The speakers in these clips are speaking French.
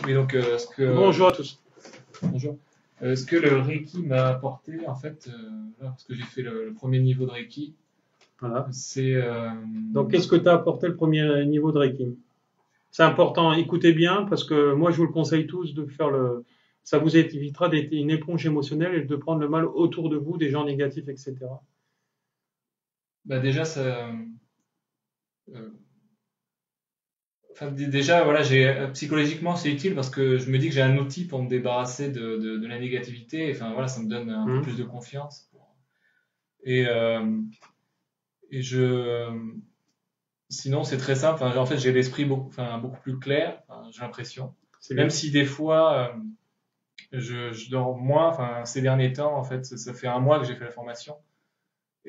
Oui, donc, Bonjour à tous. bonjour. Ce que le Reiki m'a apporté, en fait, parce que j'ai fait le premier niveau de Reiki, Voilà. c'est. Donc, qu'est-ce que tu as apporté le premier niveau de Reiki? C'est important, écoutez bien, parce que moi, je vous le conseille tous de faire le. Ça vous évitera d'être une éponge émotionnelle et de prendre le mal autour de vous, des gens négatifs, etc. Bah, déjà, euh, enfin, déjà, voilà, psychologiquement, c'est utile parce que je me dis que j'ai un outil pour me débarrasser de la négativité. Enfin, voilà, ça me donne un peu plus de confiance. Et, euh, et sinon, c'est très simple. Enfin, en fait, j'ai l'esprit beaucoup plus clair, enfin, j'ai l'impression. C'est Même bien. si des fois, je dors moins. Enfin, ces derniers temps, en fait, ça fait un mois que j'ai fait la formation.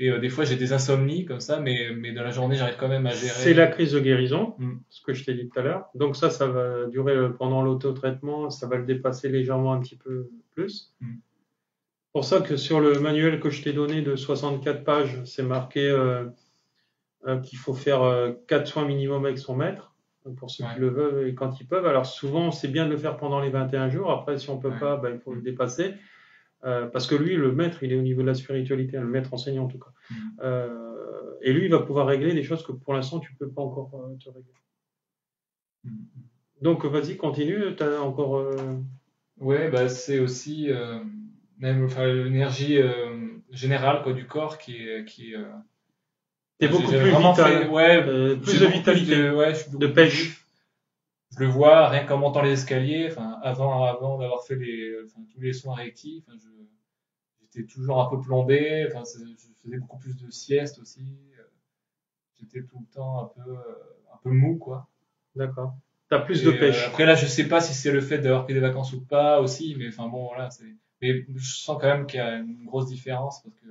Et des fois, j'ai des insomnies comme ça, mais dans la journée, j'arrive quand même à C'est gérer. la crise de guérison, Mm. ce que je t'ai dit tout à l'heure. Donc ça va durer pendant l'auto-traitement, ça va le dépasser légèrement un petit peu plus. Mm. Pour ça que sur le manuel que je t'ai donné de 64 pages, c'est marqué qu'il faut faire 4 soins minimum avec son maître, pour ceux Ouais. qui le veulent et quand ils peuvent. Alors souvent, c'est bien de le faire pendant les 21 jours. Après, si on peut Ouais. pas, il faut le dépasser. Parce que lui, le maître, il est au niveau de la spiritualité, le maître enseignant en tout cas. Et lui, il va pouvoir régler des choses que pour l'instant, tu peux pas encore te régler. Donc, vas-y, continue. Tu as encore. Ouais, bah, c'est aussi même enfin, l'énergie générale quoi, du corps T'es enfin, beaucoup j'ai plus vraiment vital, fait, ouais, plus j'ai de beaucoup plus vitalité, ouais, je suis beaucoup de plus pêche. vif. Je le vois rien qu'en montant les escaliers, enfin, avant d'avoir fait tous les soins Reiki, enfin, j'étais toujours un peu plombé, enfin, je faisais beaucoup plus de sieste aussi, j'étais tout le temps un peu mou, quoi. D'accord. Tu as plus de Et pêche. après là, je sais pas si c'est le fait d'avoir pris des vacances ou pas aussi, mais enfin bon, voilà, mais je sens quand même qu'il y a une grosse différence parce que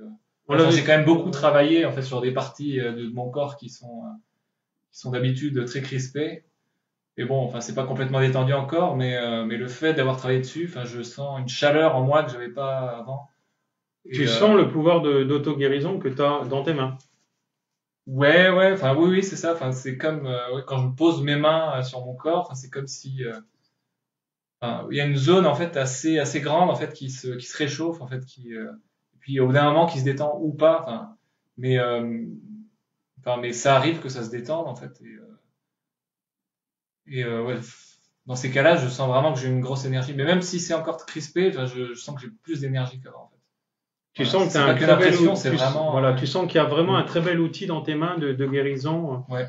On enfin, l'avait j'ai quand même fait, beaucoup travaillé en fait sur des parties de mon corps qui sont d'habitude très crispées. Et bon, enfin, c'est pas complètement détendu encore, mais le fait d'avoir travaillé dessus, enfin, je sens une chaleur en moi que j'avais pas avant. Et Tu sens le pouvoir d'auto-guérison que tu as dans tes mains. ouais, enfin, oui, c'est ça. Enfin, c'est comme ouais, quand je pose mes mains sur mon corps, enfin, c'est comme si enfin, il y a une zone en fait assez grande en fait qui se réchauffe en fait, et puis au bout d'un moment qui se détend ou pas. Enfin, mais mais ça arrive que ça se détende en fait. Ouais, dans ces cas-là, je sens vraiment que j'ai une grosse énergie. Mais même si c'est encore crispé, enfin, je sens que j'ai plus d'énergie qu'avant, en fait. Tu Voilà. sens que tu as C'est un pas que très bel l'impression, outil. c'est vraiment. Voilà, tu sens qu'il y a vraiment un Mm. très bel outil dans tes mains de guérison. Ouais.